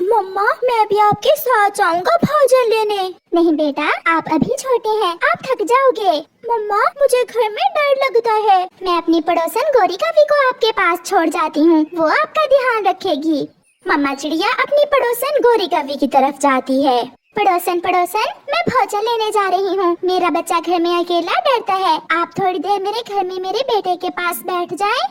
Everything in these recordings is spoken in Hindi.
मम्मा मैं भी आपके साथ जाऊंगा भोजन लेने। नहीं बेटा, आप अभी छोटे हैं, आप थक जाओगे। मम्मा मुझे घर में डर लगता है। मैं अपनी पड़ोसन गोरी कवि को आपके पास छोड़ जाती हूँ, वो आपका ध्यान रखेगी। मम्मा चिड़िया अपनी पड़ोसन गोरी कवि की तरफ जाती है। पड़ोसन पड़ोसन, मैं भोजन लेने जा रही हूँ। मेरा बच्चा घर में अकेला डरता है, आप थोड़ी देर मेरे घर में मेरे बेटे के पास बैठ जाएं।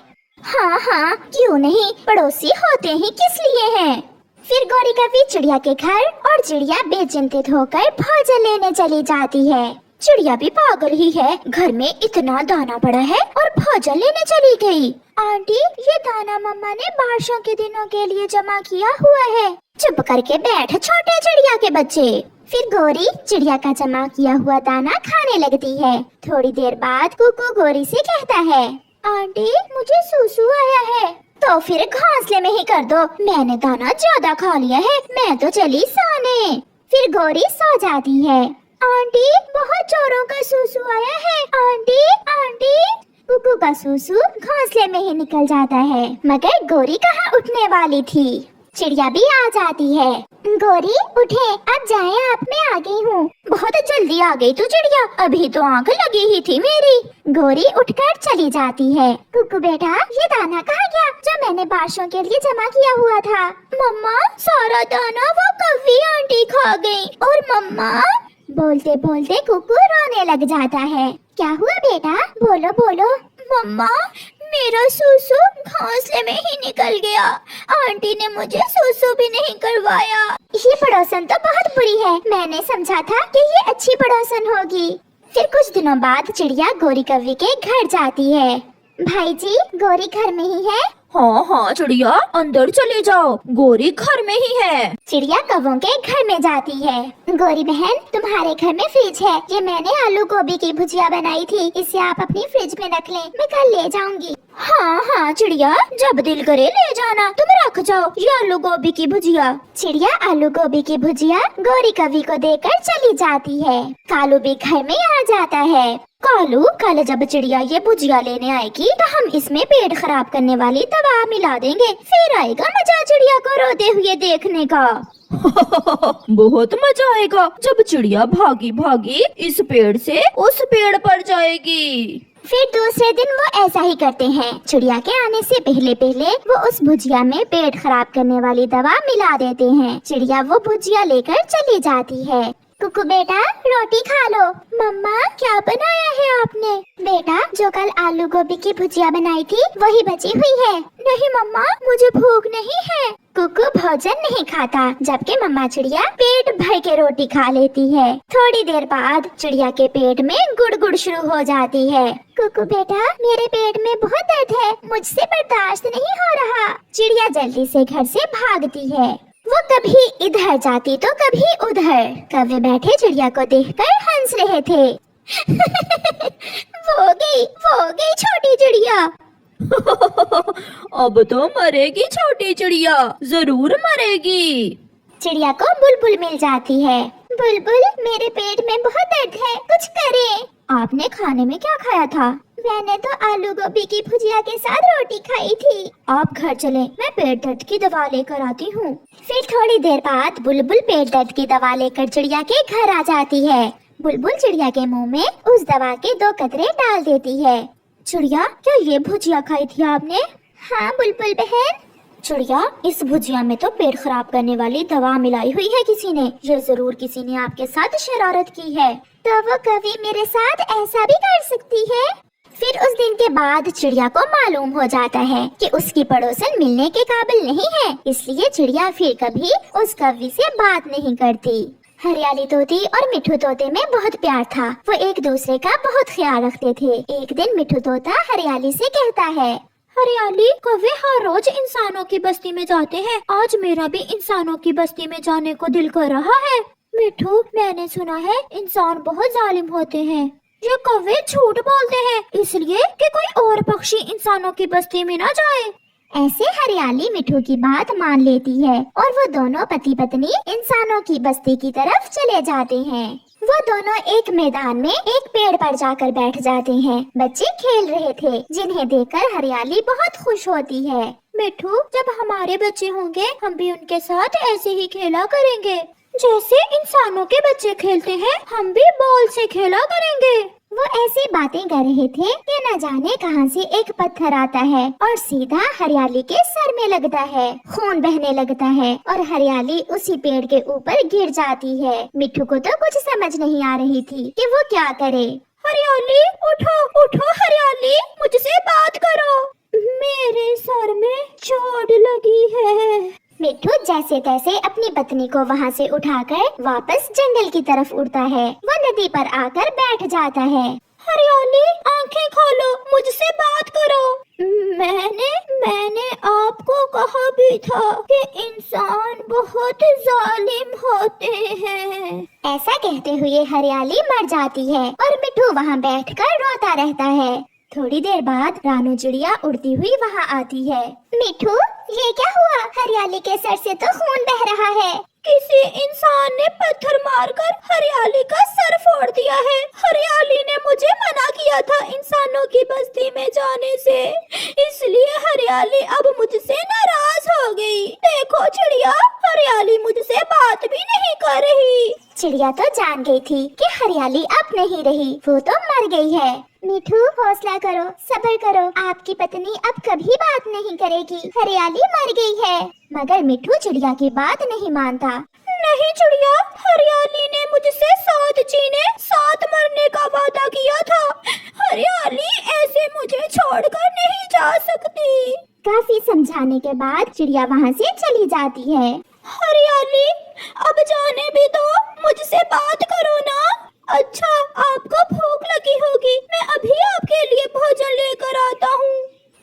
हाँ हाँ क्यों नहीं, पड़ोसी होते ही किस लिए हैं। फिर गोरी कवि चिड़िया के घर और चिड़िया बेचिंतित होकर भोजन लेने चली जाती है। चिड़िया भी पागल ही है, घर में इतना दाना पड़ा है और भोजन लेने चली गई। आंटी ये दाना मम्मा ने बारिशों के दिनों के लिए जमा किया हुआ है। चुप करके बैठ छोटे चिड़िया के बच्चे। फिर गोरी चिड़िया का जमा किया हुआ दाना खाने लगती है। थोड़ी देर बाद कुकू गोरी से कहता है, आंटी मुझे सुसु आया है। तो फिर घोंसले में ही कर दो, मैंने दाना ज्यादा खा लिया है, मैं तो चली सोने। फिर गोरी सो जाती है। आंटी बहुत जोरों का सुसु आया है। आंटी आंटी, कुकू का सुसु घोंसले में ही निकल जाता है, मगर गोरी कहाँ उठने वाली थी। चिड़िया भी आ जाती है। गोरी उठे, अब जाएं आप, मैं आ गई हूँ। बहुत जल्दी आ गई तू चिड़िया, अभी तो आंख लगी ही थी मेरी। गोरी उठकर चली जाती है। कुकू बेटा ये दाना कहाँ गया जो मैंने बारिशों के लिए जमा किया हुआ था। मम्मा सारा दाना वो कवि आंटी खा गई। और मम्मा, बोलते बोलते कुकू रोने लग जाता है। क्या हुआ बेटा, बोलो बोलो। मम्मा मेरा सुसु घोंसले में ही निकल गया, आंटी ने मुझे सुसु भी नहीं करवाया। ये पड़ोसन तो बहुत बुरी है, मैंने समझा था कि ये अच्छी पड़ोसन होगी। फिर कुछ दिनों बाद चिड़िया गोरी कवि के घर जाती है। भाई जी गोरी घर में ही है। हाँ हाँ चिड़िया अंदर चले जाओ, गोरी घर में ही है। चिड़िया कौवों के घर में जाती है। गोरी बहन तुम्हारे घर में फ्रिज है, ये मैंने आलू गोभी की भुजिया बनाई थी, इसे आप अपनी फ्रिज में रख लें, मैं कल ले जाऊंगी। हाँ हाँ चिड़िया जब दिल करे ले जाना, तुम रख जाओ ये आलू गोभी की भुजिया। चिड़िया आलू गोभी की भुजिया गोरी कवि को देकर चली जाती है। कालू भी घर में आ जाता है। कालू कल जब चिड़िया ये भुजिया लेने आएगी तो हम इसमें पेट खराब करने वाली दवा मिला देंगे, फिर आएगा मजा चिड़िया को रोते हुए देखने का। बहुत मजा आएगा जब चिड़िया भागी भागी इस पेड़ से उस पेड़ पर जाएगी। फिर दूसरे दिन वो ऐसा ही करते हैं। चिड़िया के आने से पहले पहले वो उस भुजिया में पेट खराब करने वाली दवा मिला देते हैं। चिड़िया वो भुजिया लेकर चली जाती है। कुकू बेटा रोटी खा लो। मम्मा क्या बनाया है आपने। बेटा जो कल आलू गोभी की भुजिया बनाई थी वही बची हुई है। नहीं मम्मा मुझे भूख नहीं है। कुकू भोजन नहीं खाता, जबकि मम्मा चिड़िया पेट भर के रोटी खा लेती है। थोड़ी देर बाद चिड़िया के पेट में गुड़गुड़ शुरू हो जाती है। कुकू बेटा मेरे पेट में बहुत दर्द है, मुझसे बर्दाश्त नहीं हो रहा। चिड़िया जल्दी से घर से भागती है। वो कभी इधर जाती तो कभी उधर। कौवे बैठे चिड़िया को देखकर हंस रहे थे। वो गई छोटी चिड़िया। अब तो मरेगी छोटी चिड़िया, जरूर मरेगी। चिड़िया को बुलबुल मिल जाती है। बुलबुल मेरे पेट में बहुत दर्द है, कुछ करें। आपने खाने में क्या खाया था। मैंने तो आलू गोभी की भुजिया के साथ रोटी खाई थी। आप घर चले, मैं पेट दर्द की दवा लेकर आती हूँ। फिर थोड़ी देर बाद बुलबुल पेट दर्द की दवा लेकर चिड़िया के घर आ जाती है। बुलबुल चिड़िया के मुंह में उस दवा के 2 कतरे डाल देती है। चिड़िया क्या ये भुजिया खाई थी आपने। हाँ बुलबुल बहन। चिड़िया इस भुजिया में तो पेट खराब करने वाली दवा मिलाई हुई है किसी ने, ये जरूर किसी ने आपके साथ शरारत की है। तो वो कभी मेरे साथ ऐसा भी कर सकती है। फिर उस दिन के बाद चिड़िया को मालूम हो जाता है कि उसकी पड़ोसन मिलने के काबिल नहीं है, इसलिए चिड़िया फिर कभी उस कवि से बात नहीं करती। हरियाली तोती और मिठू तोते में बहुत प्यार था, वो एक दूसरे का बहुत ख्याल रखते थे। एक दिन मिठू तोता हरियाली से कहता है, हरियाली कौवे हर रोज इंसानों की बस्ती में जाते हैं, आज मेरा भी इंसानों की बस्ती में जाने को दिल कर रहा है। मिठू मैंने सुना है इंसान बहुत जालिम होते हैं, ये कौवे झूठ बोलते हैं इसलिए कि कोई और पक्षी इंसानों की बस्ती में न जाए। ऐसे हरियाली मिठू की बात मान लेती है और वो दोनों पति पत्नी इंसानों की बस्ती की तरफ चले जाते हैं। वो दोनों एक मैदान में एक पेड़ पर जाकर बैठ जाते हैं। बच्चे खेल रहे थे, जिन्हें देखकर हरियाली बहुत खुश होती है। मिठू, जब हमारे बच्चे होंगे हम भी उनके साथ ऐसे ही खेला करेंगे। जैसे इंसानों के बच्चे खेलते हैं हम भी बॉल से खेला करेंगे। वो ऐसी बातें कर रहे थे कि न जाने कहां से एक पत्थर आता है और सीधा हरियाली के सर में लगता है। खून बहने लगता है और हरियाली उसी पेड़ के ऊपर गिर जाती है। मिट्ठू को तो कुछ समझ नहीं आ रही थी कि वो क्या करे। हरियाली, उठो उठो हरियाली, मुझसे बात करो। मेरे सर में चोट लगी है। मिट्ठू जैसे तैसे अपनी पत्नी को वहाँ से उठाकर वापस जंगल की तरफ उड़ता है। वो नदी पर आकर बैठ जाता है। हरियाली, आंखें खोलो, मुझसे बात करो। मैंने आपको कहा भी था कि इंसान बहुत जालिम होते हैं। ऐसा कहते हुए हरियाली मर जाती है और मिट्ठू वहाँ बैठकर रोता रहता है। थोड़ी देर बाद रानू चिड़िया उड़ती हुई वहाँ आती है। मिट्ठू, ये क्या हुआ? हरियाली के सर से तो खून बह रहा है। किसी इंसान ने पत्थर मारकर हरियाली का सर फोड़ दिया है। हरियाली ने मुझे मना किया था इंसानों की बस्ती में जाने से, इसलिए हरियाली अब मुझसे नाराज हो गई। देखो चिड़िया, हरियाली मुझसे बात भी नहीं कर रही। चिड़िया तो जान गई थी कि हरियाली अब नहीं रही, वो तो मर गई है। मिठू, हौसला करो, सब्र करो, आपकी पत्नी अब कभी बात नहीं करेगी। हरियाली मर गई है। मगर मिठू चिड़िया की बात नहीं मानता। नहीं चिड़िया, हरियाली ने मुझसे साथ जीने साथ मरने का वादा किया था। हरियाली ऐसे मुझे छोड़कर नहीं जा सकती। काफी समझाने के बाद चिड़िया वहाँ से चली जाती है। हरियाली, अब जाने भी दो, मुझसे बात करो ना। अच्छा, आपको भूख लगी होगी, मैं अभी आपके लिए भोजन लेकर आता हूँ।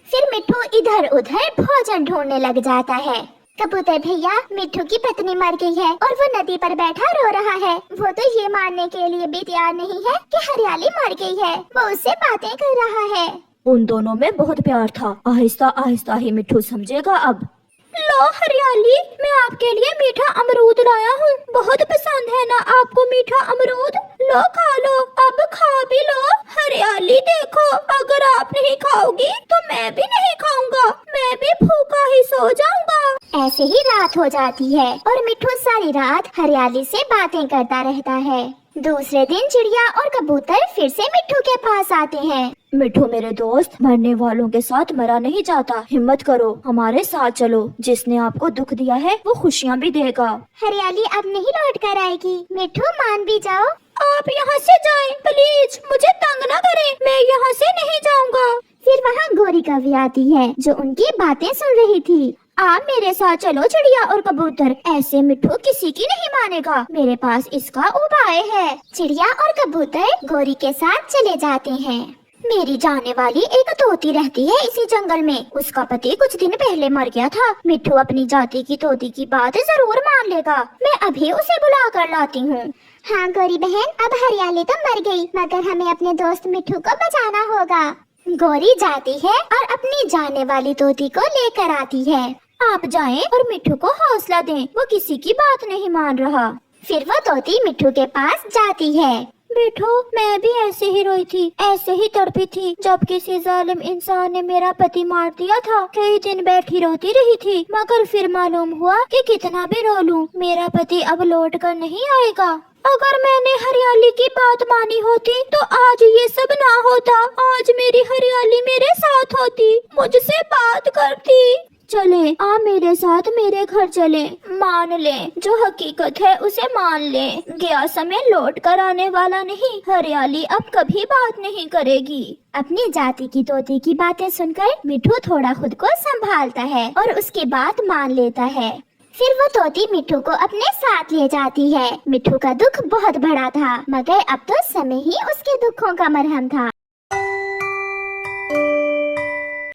फिर मिट्ठू इधर उधर भोजन ढूंढने लग जाता है। कबूतर भैया, मिट्ठू की पत्नी मर गई है और वो नदी पर बैठा रो रहा है। वो तो ये मानने के लिए भी तैयार नहीं है कि हरियाली मर गई है। वो उससे बातें कर रहा है। उन दोनों में बहुत प्यार था। आहिस्ता आहिस्ता ही मिट्ठू समझेगा अब। लो हरियाली, मैं आपके लिए मीठा अमरूद लाया हूँ। बहुत पसंद है ना आपको मीठा अमरूद? लो खा लो, अब खा भी लो। हरियाली देखो, अगर आप नहीं खाओगी तो मैं भी नहीं खाऊंगा, मैं भी भूखा ही सो जाऊंगा। ऐसे ही रात हो जाती है और मिट्ठू सारी रात हरियाली से बातें करता रहता है। दूसरे दिन चिड़िया और कबूतर फिर से मिट्ठू के पास आते हैं। मिट्ठू मेरे दोस्त, मरने वालों के साथ मरा नहीं जाता। हिम्मत करो, हमारे साथ चलो। जिसने आपको दुख दिया है वो खुशियाँ भी देगा। हरियाली अब नहीं लौट कर आएगी। मिट्ठू, मान भी जाओ। आप यहाँ से जाएं, प्लीज, मुझे तंग न करें, मैं यहाँ से नहीं जाऊँगा। फिर वहाँ गोरी कवि आती है जो उनकी बातें सुन रही थी। आप मेरे साथ चलो चिड़िया और कबूतर, ऐसे मिट्ठू किसी की नहीं मानेगा। मेरे पास इसका उपाय है। चिड़िया और कबूतर गोरी के साथ चले जाते हैं। मेरी जाने वाली एक तोती रहती है इसी जंगल में। उसका पति कुछ दिन पहले मर गया था। मिट्ठू अपनी जाति की तोती की बात जरूर मान लेगा। मैं अभी उसे बुला कर लाती हूँ। हाँ गोरी बहन, अब हरियाली तो मर गई, मगर हमें अपने दोस्त मिट्ठू को बचाना होगा। गोरी जाती है और अपनी जाने वाली तोती को लेकर आती है। आप जाएं और मिट्ठू को हौसला दें, वो किसी की बात नहीं मान रहा। फिर वो तोती मिट्ठू के पास जाती है। मिट्ठू, मैं भी ऐसे ही रोई थी, ऐसे ही तड़पी थी जब किसी जालिम इंसान ने मेरा पति मार दिया था। कई दिन बैठी रोती रही थी, मगर फिर मालूम हुआ कि कितना भी रो लूं, मेरा पति अब लौट कर नहीं आएगा। अगर मैंने हरियाली की बात मानी होती तो आज ये सब ना होता। आज मेरी हरियाली मेरे साथ होती, मुझसे बात करती। चले, आप मेरे साथ मेरे घर चले। मान ले, जो हकीकत है उसे मान ले। गया समय लौट कर आने वाला नहीं। हरियाली अब कभी बात नहीं करेगी। अपनी जाति की तोती की बातें सुनकर मिट्ठू थोड़ा खुद को संभालता है और उसकी बात मान लेता है। फिर वो तोती मिट्ठू को अपने साथ ले जाती है। मिट्ठू का दुख बहुत बड़ा था, मगर अब तो समय ही उसके दुखों का मरहम था।